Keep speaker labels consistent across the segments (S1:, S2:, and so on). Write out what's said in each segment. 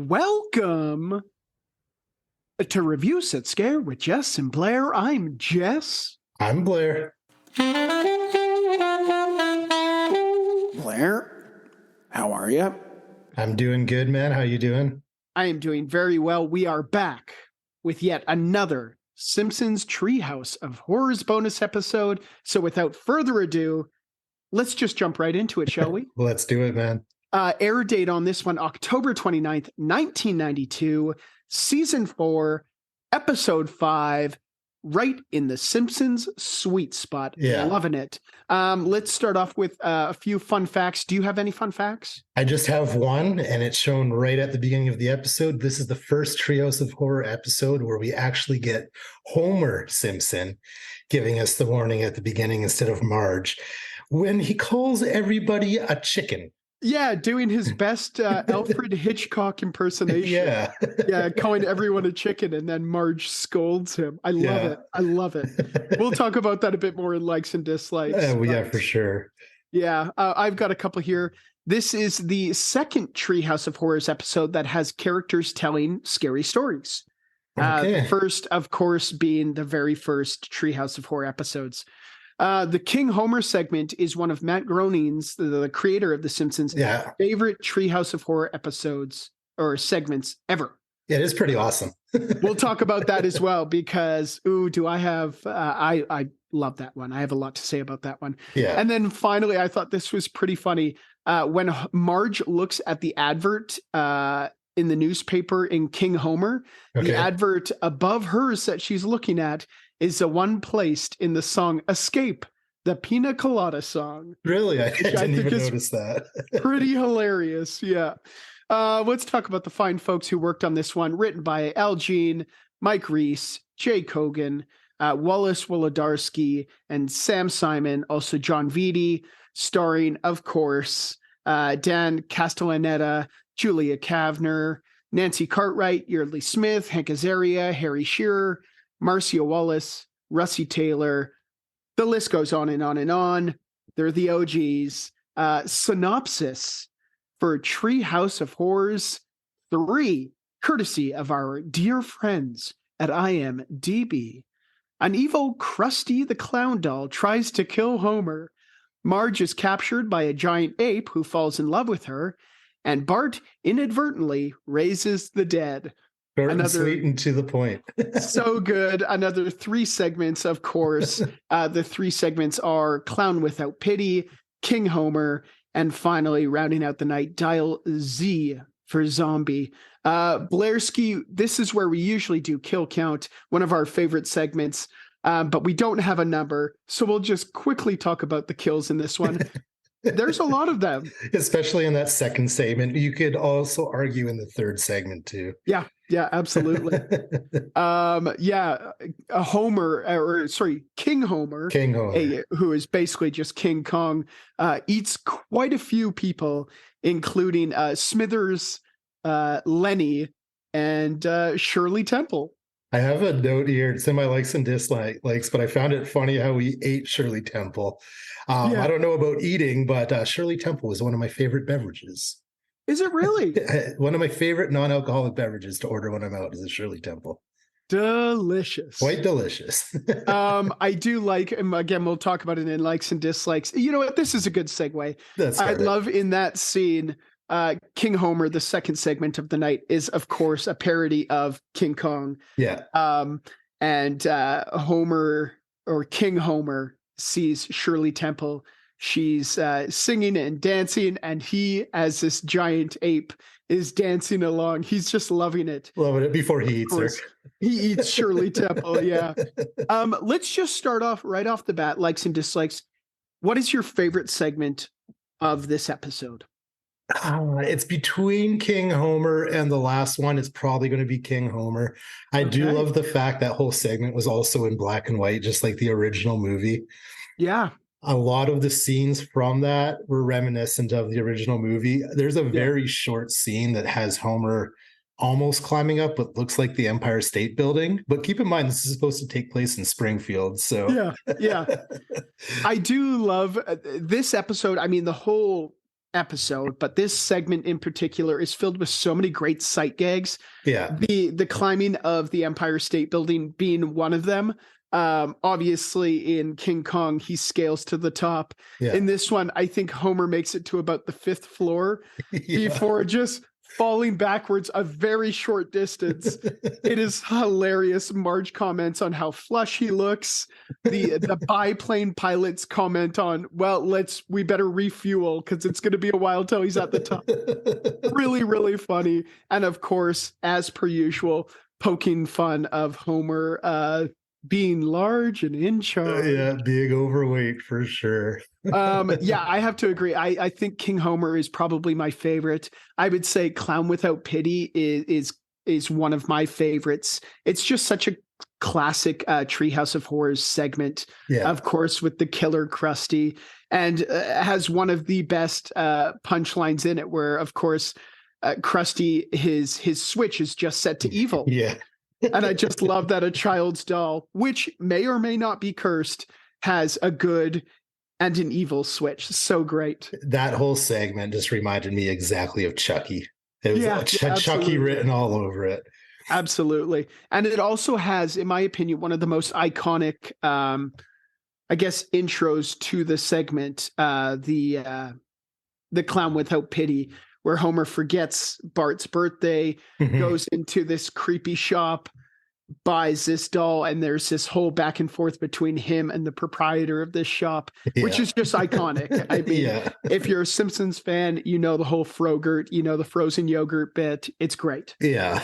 S1: Welcome to Review Set Scare with Jess and Blair. I'm Jess.
S2: I'm Blair.
S1: Blair, how are you?
S2: I'm doing good, man. How you doing?
S1: I am doing very well. We are back with yet another Simpsons Treehouse of Horrors bonus episode. So without further ado, let's just jump right into it, shall we?
S2: Let's do it, man.
S1: Air date on this one, October 29th, 1992, Season 4, Episode 5, right in the Simpsons sweet spot.
S2: Yeah.
S1: Loving it. Let's start off with a few fun facts. Do you have any fun facts?
S2: I just have one, and it's shown right at the beginning of the episode. This is the first Treehouse of Horror episode where we actually get Homer Simpson giving us the warning at the beginning instead of Marge, when he calls everybody a chicken.
S1: Yeah, doing his best Alfred Hitchcock impersonation.
S2: Yeah.
S1: Yeah, calling everyone a chicken, and then Marge scolds him. I love it. I love it. We'll talk about that a bit more in likes and dislikes.
S2: Yeah, for sure.
S1: Yeah, I've got a couple here. This is the second Treehouse of Horrors episode that has characters telling scary stories.
S2: Okay.
S1: The first, of course, being the very first Treehouse of Horror episodes. The King Homer segment is one of Matt Groening's, the creator of The Simpsons, favorite Treehouse of Horror episodes or segments ever.
S2: Yeah, it is pretty awesome.
S1: We'll talk about that as well because, do I have, I love that one. I have a lot to say about that one.
S2: Yeah.
S1: And then finally, I thought this was pretty funny. When Marge looks at the advert in the newspaper in King Homer, the advert above hers that she's looking at is the one placed in the song Escape, the Pina Colada song.
S2: Really? I didn't even notice that.
S1: Pretty hilarious, yeah. Let's talk about the fine folks who worked on this one. Written by Al Jean, Mike Reese, Jay Kogan, Wallace Wolodarski, and Sam Simon, also John Vitti, starring, of course, Dan Castellaneta, Julia Kavner, Nancy Cartwright, Yeardley Smith, Hank Azaria, Harry Shearer, Marcia Wallace, Russie Taylor. The list goes on and on and on. They're the OGs. Synopsis for Treehouse of Horrors 3, courtesy of our dear friends at IMDb. An evil Krusty the Clown doll tries to kill Homer. Marge is captured by a giant ape who falls in love with her, and Bart inadvertently raises the dead.
S2: Short and sweet and to the point.
S1: So good. Another 3 segments, of course. The 3 segments are Clown Without Pity, King Homer, and finally, rounding out the night, Dial Z for Zombie. Blairski, this is where we usually do Kill Count, one of our favorite segments, but we don't have a number, so we'll just quickly talk about the kills in this one. There's a lot of them.
S2: Especially in that second segment. You could also argue in the third segment, too.
S1: Yeah, absolutely. King Homer, who is basically just King Kong, eats quite a few people, including Smithers, Lenny, and Shirley Temple.
S2: I have a note here. It's in my likes and dislikes, but I found it funny how we ate Shirley Temple. I don't know about eating, but Shirley Temple is one of my favorite beverages.
S1: Is it really?
S2: One of my favorite non-alcoholic beverages to order when I'm out is a Shirley Temple.
S1: Delicious.
S2: Quite delicious.
S1: I do like, and again, we'll talk about it in likes and dislikes. You know what? This is a good segue. I love in that scene, King Homer, the second segment of the night, is, of course, a parody of King Kong.
S2: Yeah.
S1: And Homer, or King Homer, sees Shirley Temple. She's singing and dancing, and he, as this giant ape, is dancing along. He's just loving it.
S2: Loving it before he eats her.
S1: He eats Shirley Temple, yeah. Let's just start off right off the bat, likes and dislikes. What is your favorite segment of this episode?
S2: It's between King Homer and the last one. It's probably going to be King Homer. I do love the fact that whole segment was also in black and white, just like the original movie.
S1: Yeah.
S2: A lot of the scenes from that were reminiscent of the original movie. There's a very short scene that has Homer almost climbing up what looks like the Empire State Building. But keep in mind, this is supposed to take place in Springfield. So
S1: yeah. I do love this episode. I mean, the whole episode, but this segment in particular is filled with so many great sight gags.
S2: Yeah.
S1: The climbing of the Empire State Building being one of them. Obviously in King Kong, he scales to the top.
S2: Yeah.
S1: In this one, I think Homer makes it to about the 5th floor before just falling backwards a very short distance. It is hilarious. Marge comments on how flush he looks. The biplane pilots comment on, well, we better refuel because it's going to be a while till he's at the top. Really, really funny. And of course, as per usual, poking fun of Homer being large and in charge.
S2: Yeah, being overweight for sure.
S1: Yeah, I have to agree. I think King Homer is probably my favorite. I would say Clown Without Pity is one of my favorites. It's just such a classic Treehouse of Horrors segment.
S2: Yeah.
S1: Of course, with the killer Krusty, and has one of the best punchlines in it, where of course Krusty his switch is just set to evil.
S2: Yeah.
S1: And I just love that a child's doll, which may or may not be cursed, has a good and an evil switch. So great.
S2: That whole segment just reminded me exactly of Chucky. It was Chucky written all over it.
S1: Absolutely. And it also has, in my opinion, one of the most iconic, I guess, intros to the segment, the Clown Without Pity, where Homer forgets Bart's birthday, goes into this creepy shop, buys this doll, and there's this whole back and forth between him and the proprietor of this shop, which is just iconic. I mean, if you're a Simpsons fan, you know the whole Frogurt, you know the frozen yogurt bit. It's great.
S2: Yeah.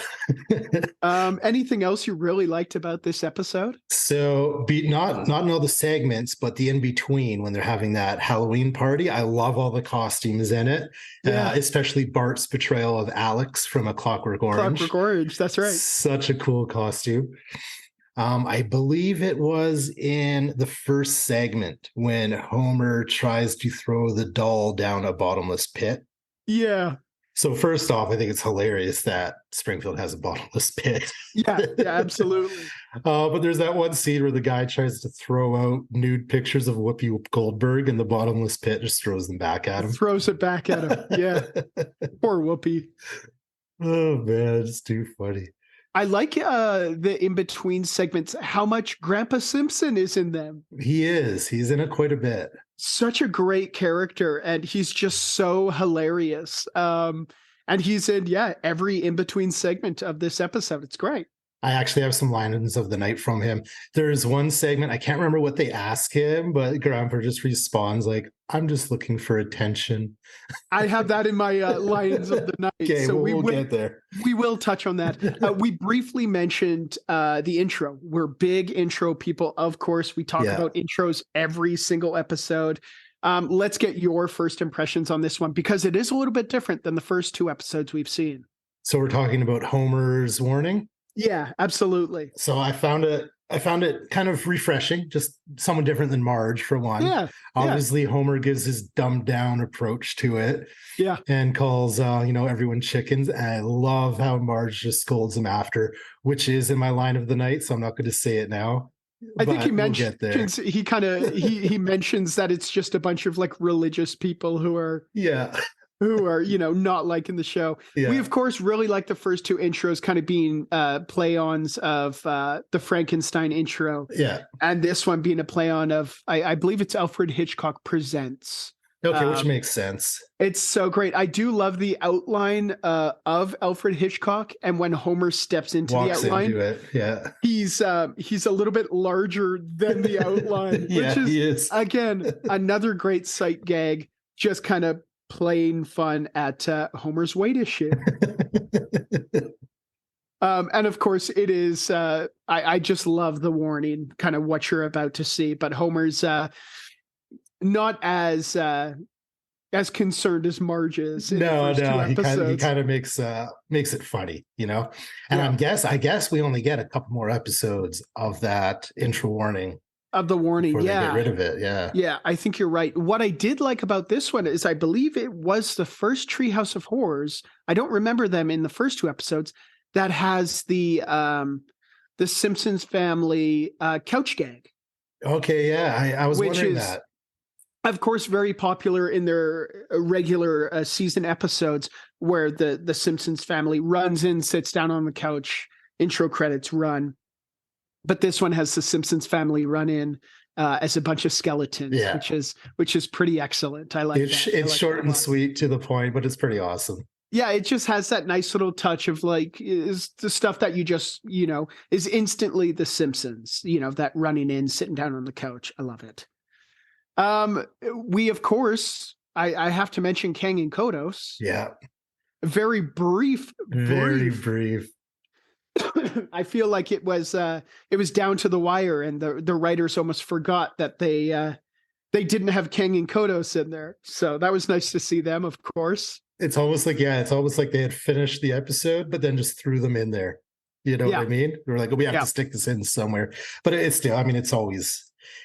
S1: Anything else you really liked about this episode?
S2: So, not in all the segments, but the in between when they're having that Halloween party. I love all the costumes in it, especially Bart's portrayal of Alex from A Clockwork Orange.
S1: Clockwork Orange, that's right.
S2: Such a cool costume. I believe it was in the first segment when Homer tries to throw the doll down a bottomless pit.
S1: Yeah.
S2: So first off, I think it's hilarious that Springfield has a bottomless pit.
S1: Yeah, absolutely.
S2: But there's that one scene where the guy tries to throw out nude pictures of Whoopi Goldberg, and the bottomless pit just throws them back at him.
S1: Throws it back at him. Yeah. Poor Whoopi.
S2: Oh man, it's too funny.
S1: I like the in-between segments, how much Grandpa Simpson is in them.
S2: He is. He's in it quite a bit.
S1: Such a great character, and he's just so hilarious. And he's in, every in-between segment of this episode. It's great.
S2: I actually have some lines of the night from him. There's one segment, I can't remember what they ask him, but Grandpa just responds like, I'm just looking for attention.
S1: I have that in my lines of the night.
S2: Okay, so we'll get there.
S1: We will touch on that. We briefly mentioned the intro. We're big intro people. Of course, we talk about intros every single episode. Let's get your first impressions on this one, because it is a little bit different than the first 2 episodes we've seen.
S2: So we're talking about Homer's warning?
S1: Yeah, absolutely.
S2: So I found it kind of refreshing, just someone different than Marge for one.
S1: Yeah.
S2: Obviously, Homer gives his dumbed down approach to it.
S1: Yeah.
S2: And calls everyone chickens. And I love how Marge just scolds him after, which is in my line of the night, so I'm not going to say it now.
S1: I think he mentions he mentions that it's just a bunch of like religious people who are not liking the show. Yeah. We of course really like the first 2 intros kind of being play-ons of the Frankenstein intro.
S2: Yeah.
S1: And this one being a play-on of I believe it's Alfred Hitchcock Presents.
S2: Okay, which makes sense.
S1: It's so great. I do love the outline of Alfred Hitchcock, and when Homer steps into the outline, he's a little bit larger than the outline, which is again another great sight gag. Just kind of playing fun at Homer's weight issue. And of course, it is. I just love the warning, kind of what you're about to see. But Homer's not as concerned as Marge is.
S2: No, he kind of makes it funny, And I guess we only get a couple more episodes of that intro warning.
S1: Of the warning,
S2: before they get rid of it,
S1: Yeah, I think you're right. What I did like about this one is I believe it was the first Treehouse of Horrors. I don't remember them in the first 2 episodes that has the Simpsons family couch gag.
S2: Okay, I was wondering that.
S1: Of course, very popular in their regular season episodes where the Simpsons family runs in, sits down on the couch, intro credits run. But this one has the Simpsons family run in as a bunch of skeletons,
S2: Yeah.
S1: which is pretty excellent. I like that.
S2: It's
S1: like
S2: short
S1: that a
S2: and
S1: lot.
S2: sweet to the point, but it's pretty awesome.
S1: Yeah, it just has that nice little touch of like is the stuff that you just, is instantly the Simpsons, that running in, sitting down on the couch. I love it. We of course, I have to mention Kang and Kodos.
S2: Yeah.
S1: Very brief.
S2: Very brief.
S1: I feel like it was down to the wire, and the writers almost forgot that they didn't have Kang and Kodos in there. So that was nice to see them, of course.
S2: It's almost like they had finished the episode, but then just threw them in there. You know what I mean? They were like, we have to stick this in somewhere. But it's still, I mean, it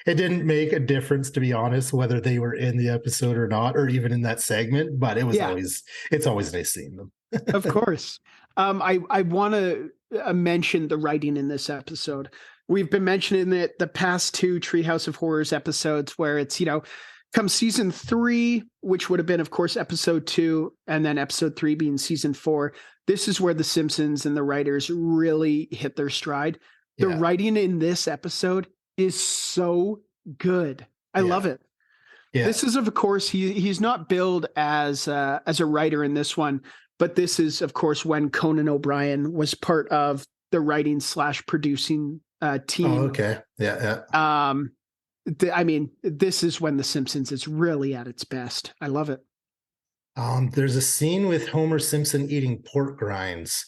S2: didn't make a difference, to be honest, whether they were in the episode or not, or even in that segment. But it's always nice seeing them.
S1: Of course. I want to mention the writing in this episode. We've been mentioning it the past two Treehouse of Horrors episodes where it's, come season 3, which would have been, of course, episode 2, and then episode 3 being season 4. This is where the Simpsons and the writers really hit their stride. The writing in this episode is so good. I love it. Yeah. This is, of course, he's not billed as a writer in this one, but this is, of course, when Conan O'Brien was part of the writing / producing team.
S2: Oh, okay. Yeah.
S1: I mean, this is when The Simpsons is really at its best. I love it.
S2: There's a scene with Homer Simpson eating pork rinds.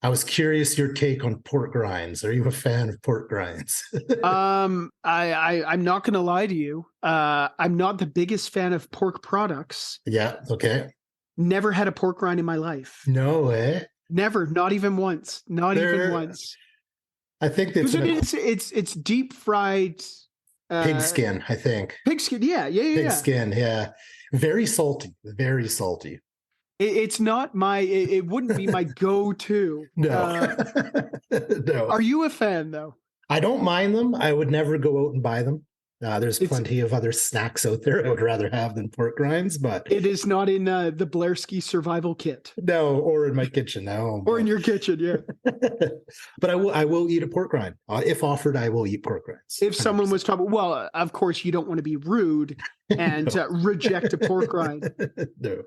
S2: I was curious your take on pork rinds. Are you a fan of pork rinds?
S1: I'm not going to lie to you. I'm not the biggest fan of pork products.
S2: Yeah. Okay.
S1: Never had a pork rind in my life.
S2: No way.
S1: Never. Not even once. Even once.
S2: I think that's
S1: it's deep fried.
S2: Pig skin, I think.
S1: Pig skin, yeah.
S2: Pig skin, yeah. Very salty, very salty.
S1: It's not it wouldn't be my go-to.
S2: No. No.
S1: Are you a fan, though?
S2: I don't mind them. I would never go out and buy them. There's plenty of other snacks out there I would rather have than pork rinds, but
S1: it is not in the Blairski survival kit.
S2: No, or in my kitchen, no.
S1: Or in your kitchen, yeah.
S2: But I will eat a pork rind. If offered, I will eat pork rinds.
S1: If 100%. Someone was talking, well, of course, you don't want to be rude and reject a pork rind.
S2: No.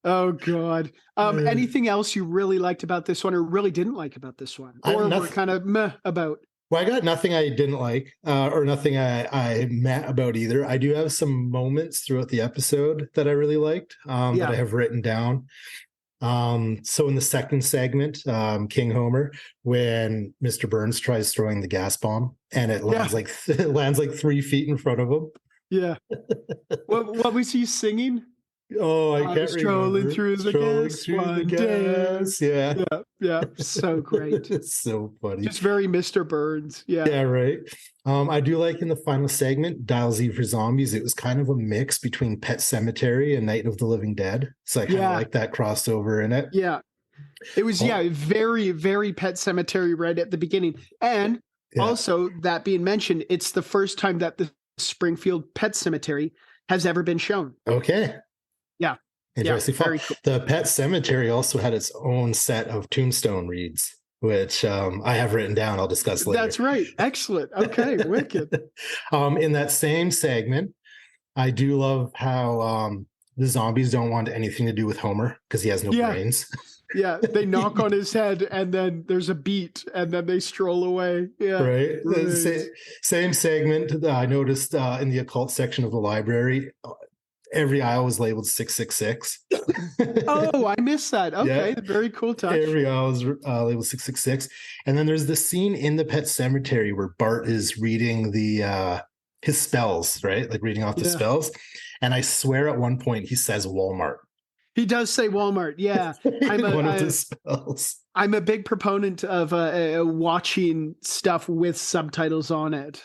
S1: Oh, God. Anything else you really liked about this one or really didn't like about this one? Or were kind of meh about?
S2: Well, I got nothing I didn't like or nothing I met about either. I do have some moments throughout the episode that I really liked that I have written down. So in the second segment, King Homer, when Mr. Burns tries throwing the gas bomb and it lands like 3 feet in front of him.
S1: Yeah. What was he singing?
S2: Oh, I can't
S1: strolling through the gas. Yeah. So great.
S2: It's so funny.
S1: Just very Mr. Burns. Yeah,
S2: right. I do like in the final segment, Dial Z for Zombies. It was kind of a mix between Pet Sematary and Night of the Living Dead. So I kind of like that crossover in it.
S1: Yeah. It was, very, very Pet Sematary right at the beginning. And also, that being mentioned, it's the first time that the Springfield Pet Cemetery has ever been shown.
S2: Okay.
S1: Yeah.
S2: Interesting.
S1: Very cool.
S2: The Pet Cemetery also had its own set of tombstone reads, which I have written down. I'll discuss later.
S1: That's right. Excellent. Okay. Wicked.
S2: In that same segment, I do love how the zombies don't want anything to do with Homer because he has no brains.
S1: Yeah, they knock on his head and then there's a beat and then they stroll away. Yeah.
S2: Right. Same segment. I noticed in the occult section of the library, every aisle was labeled 666.
S1: Oh, I missed that. Okay, very cool touch.
S2: Every aisle was labeled 666. And then there's the scene in the Pet Cemetery where Bart is reading his spells, right? Like reading off the spells. And I swear at one point he says Walmart.
S1: He does say Walmart. Yeah.
S2: One of the spells.
S1: I'm a big proponent of watching stuff with subtitles on it.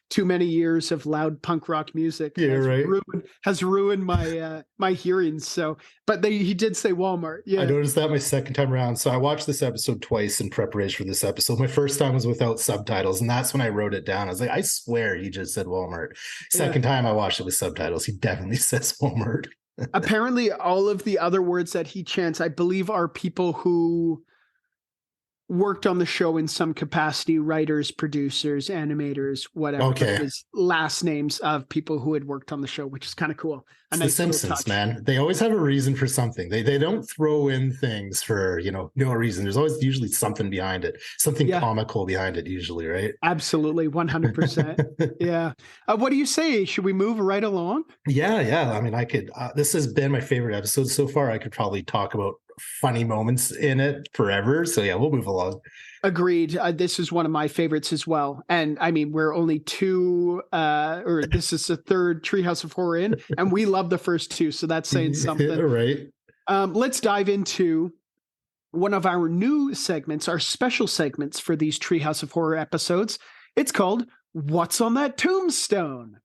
S1: Too many years of loud punk rock music
S2: Yeah, right.
S1: has ruined my my hearing. So, but he did say Walmart. Yeah,
S2: I noticed that my second time around. So I watched this episode twice in preparation for this episode. My first time was without subtitles, and that's when I wrote it down. I was like, I swear he just said Walmart. Second time I watched it with subtitles, he definitely says Walmart.
S1: Apparently, all of the other words that he chants, I believe, are people who worked on the show in some capacity, writers, producers, animators, whatever.
S2: Okay.
S1: But it was last names of people who had worked on the show, which is kind of cool.
S2: It's the Simpsons, man. They always have a reason for something. They don't throw in things for, no reason. There's always usually something behind it, something comical behind it usually, right?
S1: Absolutely, 100%. Yeah. What do you say? Should we move right along?
S2: Yeah. I mean, I could, this has been my favorite episode so far. I could probably talk about funny moments in it forever. So yeah, we'll move along.
S1: Agreed. This is one of my favorites as well. And I mean, we're only this is the third Treehouse of Horror in, and we love the first two. So that's saying something.
S2: Right.
S1: Let's dive into one of our new segments, our special segments for these Treehouse of Horror episodes. It's called What's on That Tombstone?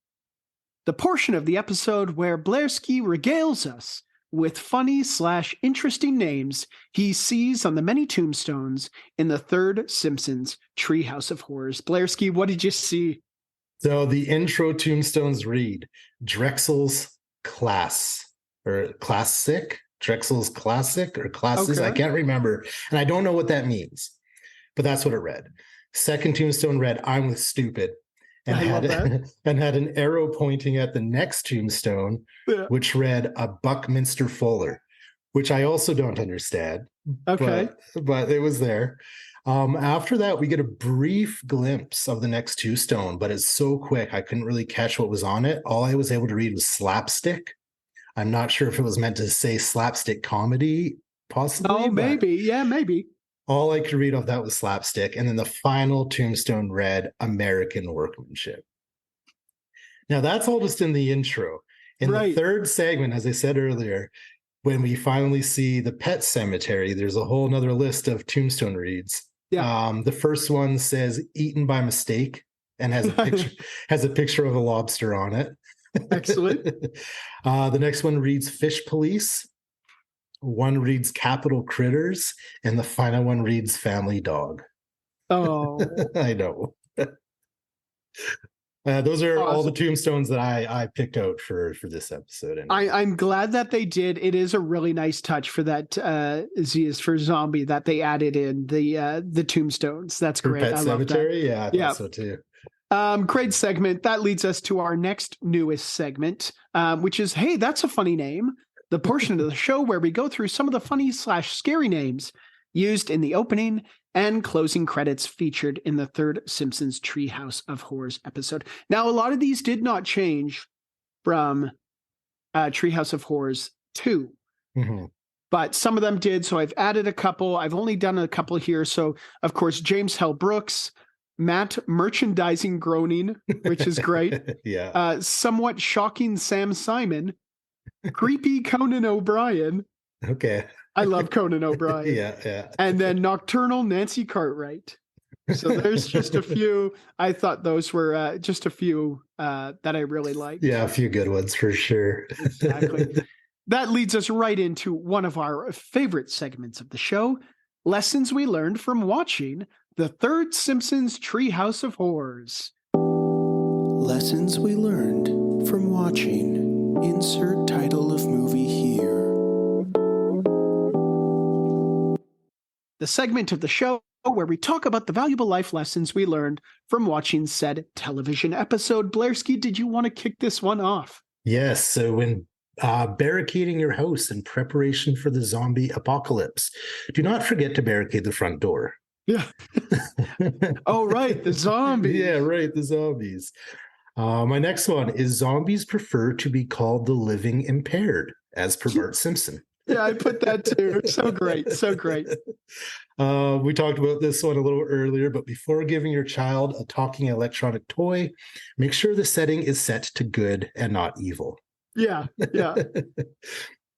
S1: The portion of the episode where Blairski regales us with funny/interesting names he sees on the many tombstones in the third Simpsons Treehouse of Horrors. Blairski, what did you see?
S2: So the intro tombstones read Drexel's class or classic, Drexel's classic or classes. Okay. I can't remember. And I don't know what that means, but that's what it read. Second tombstone read, I'm with stupid. And had an arrow pointing at the next tombstone, which read a Buckminster Fuller, which I also don't understand.
S1: Okay.
S2: But it was there. After that, we get a brief glimpse of the next tombstone, but it's so quick, I couldn't really catch what was on it. All I was able to read was slapstick. I'm not sure if it was meant to say slapstick comedy, possibly.
S1: Oh, maybe. Yeah, maybe.
S2: All I could read off that was slapstick. And then the final tombstone read American workmanship. Now, that's all just in the intro. In the third segment, as I said earlier, when we finally see the pet cemetery, there's a whole nother list of tombstone reads. Yeah. The first one says eaten by mistake and has a picture of a lobster on it.
S1: Excellent.
S2: The next one reads fish police. One reads Capital Critters, and the final one reads Family Dog.
S1: Oh,
S2: I know. Those are awesome. All the tombstones that I picked out for this episode. Anyway.
S1: I'm glad that they did. It is a really nice touch for that Z is for zombie that they added in the tombstones. That's great.
S2: Pet Cemetery, yeah, I thought so too.
S1: Great segment. That leads us to our next newest segment, which is, hey, that's a funny name. The portion of the show where we go through some of the funny/scary names used in the opening and closing credits featured in the third Simpsons Treehouse of Horrors episode. Now, a lot of these did not change from Treehouse of Horrors 2, but some of them did. So I've added a couple. I've only done a couple here. So, of course, James Hell Brooks, Matt Merchandising Groaning, which is great.
S2: Yeah.
S1: Somewhat shocking Sam Simon. Creepy Conan O'Brien.
S2: Okay.
S1: I love Conan O'Brien.
S2: Yeah.
S1: And then Nocturnal Nancy Cartwright. So there's just a few. I thought those were just a few that I really liked.
S2: Yeah, a few good ones for sure.
S1: Exactly. That leads us right into one of our favorite segments of the show, lessons we learned from watching the third Simpsons Treehouse of Horrors.
S3: Lessons we learned from watching. Insert title of movie here.
S1: The segment of the show where we talk about the valuable life lessons we learned from watching said television episode. Blairski, did you want to kick this one off?
S2: Yes. So when barricading your house in preparation for the zombie apocalypse, do not forget to barricade the front door.
S1: Yeah. Oh, right. The zombies.
S2: Yeah, right. The zombies. My next one is zombies prefer to be called the living impaired, as per Bart Simpson.
S1: Yeah, I put that too. So great. So great.
S2: We talked about this one a little earlier, but before giving your child a talking electronic toy, make sure the setting is set to good and not evil.
S1: Yeah.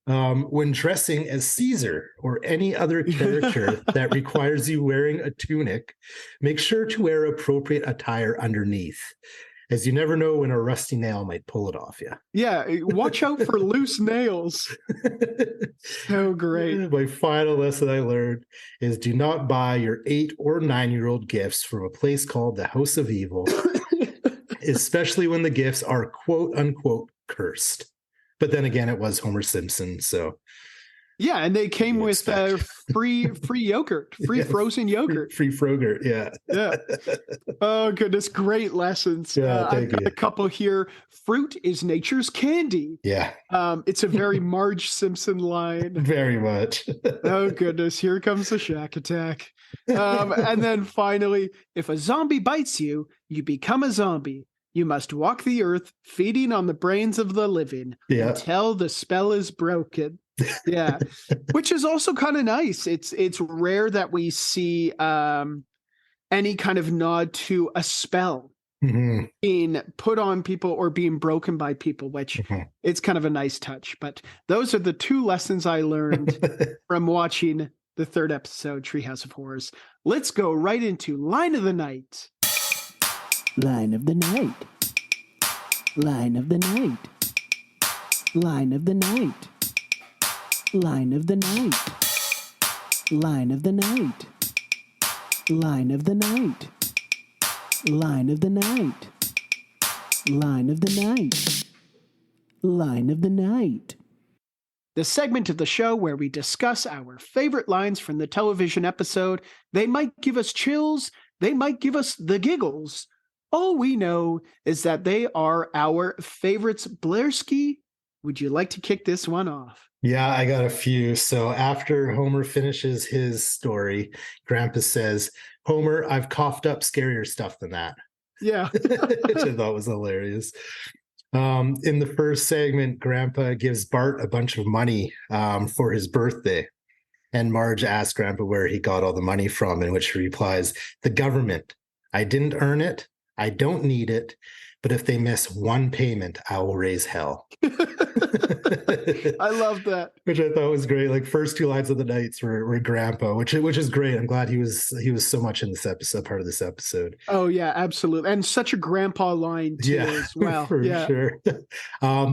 S2: When dressing as Caesar or any other character that requires you wearing a tunic, make sure to wear appropriate attire underneath, as you never know when a rusty nail might pull it off you.
S1: Yeah, watch out for loose nails. So great.
S2: My final lesson I learned is do not buy your 8 or 9-year-old gifts from a place called the House of Evil, especially when the gifts are quote unquote cursed. But then again, it was Homer Simpson, so
S1: Yeah, and they came with free yogurt, free frozen yogurt.
S2: Free Frogurt, yeah.
S1: Yeah. Oh, goodness. Great lessons.
S2: Yeah,
S1: I've got a couple here. Fruit is nature's candy.
S2: Yeah.
S1: It's a very Marge Simpson line.
S2: Very much.
S1: Oh, goodness. Here comes the Shack Attack. And then finally, if a zombie bites you, you become a zombie. You must walk the earth, feeding on the brains of the living until the spell is broken. Yeah, which is also kind of nice. It's rare that we see any kind of nod to a spell being put on people or being broken by people, which it's kind of a nice touch. But those are the 2 lessons I learned from watching the 3rd episode, Treehouse of Horrors. Let's go right into Line of the Night.
S3: Line of the night. Line of the night. Line of the night. Line of the night. Line of the night. Line of the night. Line of the night. Line of the night. Line of the night.
S1: The segment of the show where we discuss our favorite lines from the television episode. They might give us chills. They might give us the giggles. All we know is that they are our favorites. Blairski, would you like to kick this one off?
S2: Yeah, I got a few. So after Homer finishes his story, Grandpa says, Homer, I've coughed up scarier stuff than that.
S1: Yeah.
S2: Which I thought was hilarious. In the first segment, Grandpa gives Bart a bunch of money for his birthday. And Marge asks Grandpa where he got all the money from, in which he replies, the government. I didn't earn it. I don't need it. But if they miss one payment, I will raise hell.
S1: I love that.
S2: Which I thought was great. Like first 2 lines of the nights were Grandpa, which is great. I'm glad he was so much in this episode, part of this episode.
S1: Oh yeah, absolutely. And such a grandpa line too as well.
S2: For sure.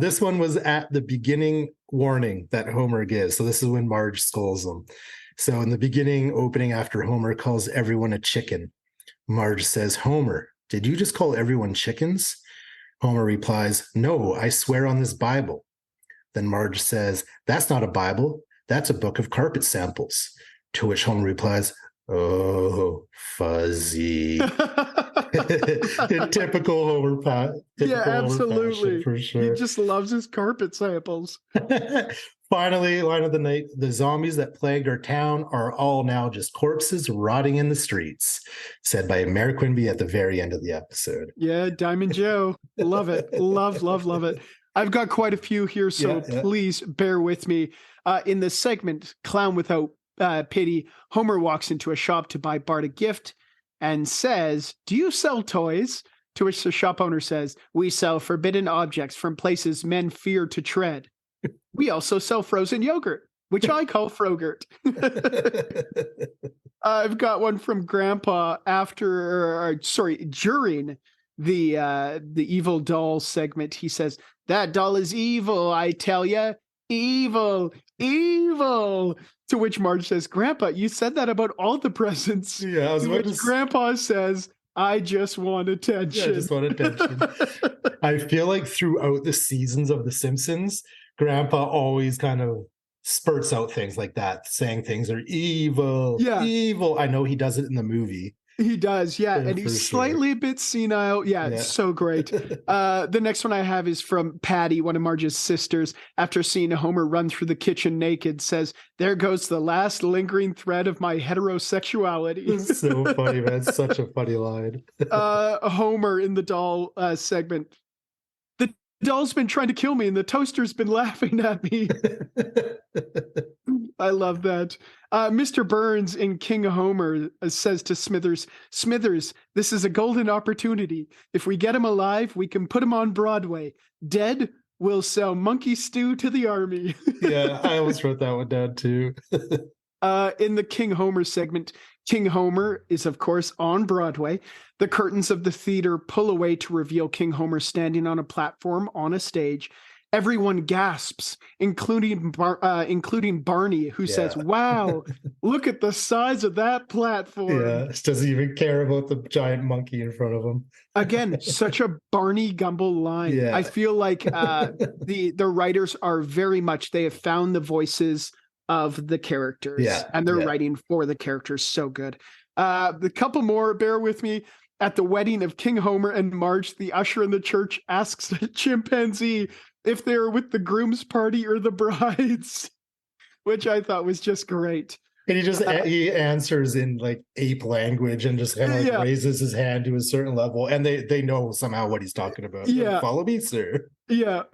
S2: This one was at the beginning warning that Homer gives. So this is when Marge scolds him. So in the beginning opening after Homer calls everyone a chicken, Marge says, Homer, did you just call everyone chickens? Homer replies, no, I swear on this Bible. Then Marge says, that's not a Bible. That's a book of carpet samples. To which Homer replies, oh, fuzzy. In typical Homer
S1: yeah, absolutely.
S2: Fashion, for sure.
S1: He just loves his carpet samples.
S2: Finally, line of the night, the zombies that plagued our town are all now just corpses rotting in the streets, said by Mary Quimby at the very end of the episode.
S1: Yeah, Diamond Joe. Love it. Love it. I've got quite a few here, so please bear with me. In the segment, Clown Without Pity, Homer walks into a shop to buy Bart a gift and says, do you sell toys? To which the shop owner says, we sell forbidden objects from places men fear to tread. We also sell frozen yogurt, which I call Frogurt. I've got one from Grandpa during the evil doll segment. He says, that doll is evil, I tell ya. Evil. To which Marge says, Grandpa, you said that about all the presents.
S2: Yeah,
S1: to which Grandpa says, I just want attention.
S2: Yeah, I just want attention. I feel like throughout the seasons of The Simpsons, Grandpa always kind of spurts out things like that, saying things are evil, evil. I know he does it in the movie.
S1: He does, yeah. And he's slightly a bit senile. Yeah, it's so great. The next one I have is from Patty, one of Marge's sisters. After seeing Homer run through the kitchen naked, says, there goes the last lingering thread of my heterosexuality.
S2: It's so funny, man. It's such a funny line.
S1: Homer in the doll segment. The doll's been trying to kill me and the toaster's been laughing at me. I love that. Mr. Burns in King of Homer says to Smithers, this is a golden opportunity. If we get him alive, we can put him on Broadway. Dead, will sell monkey stew to the army.
S2: Yeah, I almost wrote that one down too.
S1: In the King Homer segment, King Homer is, of course, on Broadway. The curtains of the theater pull away to reveal King Homer standing on a platform on a stage. Everyone gasps, including Barney, who says, "Wow, look at the size of that platform."
S2: Yeah, just doesn't even care about the giant monkey in front of him.
S1: Again, such a Barney Gumble line.
S2: Yeah.
S1: I feel like the writers are very much, they have found the voices of the characters, and they're writing for the characters so good. The couple more, bear with me. At the wedding of King Homer and Marge, the usher in the church asks a chimpanzee if they are with the groom's party or the bride's, which I thought was just great.
S2: And he answers in like ape language and just kind of like raises his hand to a certain level, and they know somehow what he's talking about.
S1: Yeah.
S2: Follow me, sir.
S1: Yeah.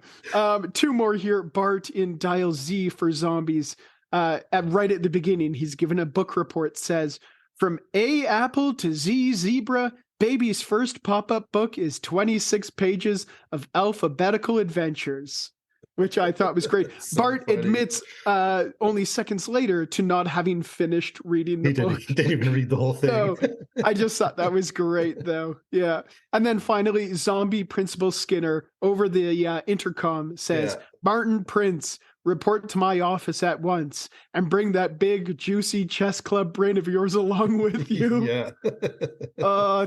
S1: Two more here. Bart in Dial Z for Zombies. Right at the beginning, he's given a book report, says, "From A apple to Z zebra, baby's first pop-up book is 26 pages of alphabetical adventures," which I thought was great. So Bart admits only seconds later to not having finished reading the book.
S2: He didn't even read the whole thing.
S1: So, I just thought that was great, though. Yeah. And then finally, Zombie Principal Skinner over the intercom says, "Martin Prince, report to my office at once and bring that big, juicy chess club brain of yours along with you."
S2: Yeah.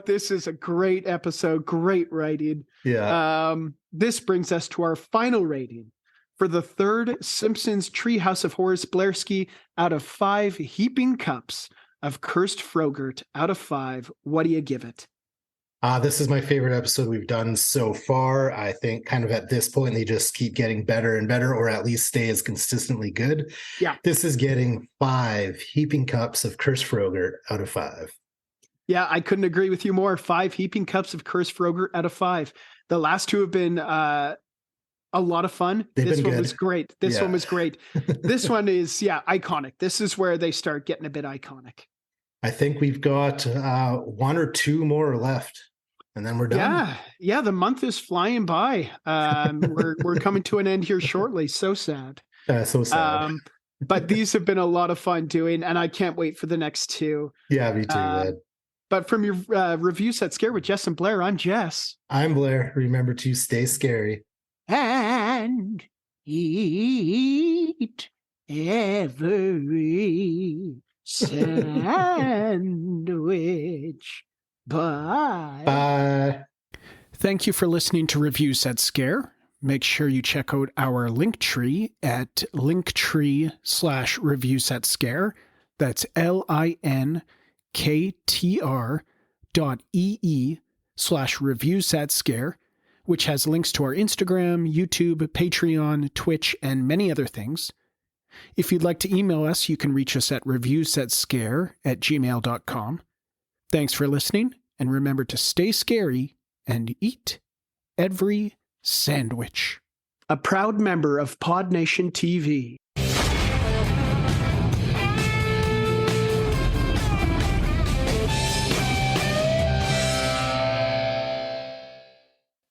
S1: This is a great episode. Great writing.
S2: Yeah.
S1: This brings us to our final rating for the third Simpsons Treehouse of Horror Blairski out of 5 heaping cups of cursed Frogurt out of 5. What do you give it?
S2: This is my favorite episode we've done so far. I think kind of at this point, they just keep getting better and better, or at least stay as consistently good.
S1: Yeah.
S2: This is getting 5 heaping cups of cursed Frogurt out of 5.
S1: Yeah, I couldn't agree with you more. 5 heaping cups of cursed Frogurt out of 5. The last two have been a lot of fun. This one was great. This one was great. This one is, iconic. This is where they start getting a bit iconic.
S2: I think we've got 1 or 2 more left, and then we're done.
S1: Yeah. The month is flying by. We're coming to an end here shortly. So sad.
S2: So sad.
S1: But these have been a lot of fun doing, and I can't wait for the next 2.
S2: Yeah, me too, man.
S1: But from your Review Set Scare with Jess and Blair, I'm Jess.
S2: I'm Blair. Remember to stay scary.
S3: And eat every sandwich. Bye.
S2: Bye.
S1: Thank you for listening to Review Set Scare. Make sure you check out our Linktree at linktree/Review Set Scare. That's linktr.ee/Review Set Scare, which has links to our Instagram, YouTube, Patreon, Twitch, and many other things. If you'd like to email us, you can reach us at reviewsetscare@gmail.com. Thanks for listening, and remember to stay scary and eat every sandwich. A proud member of Pod Nation TV.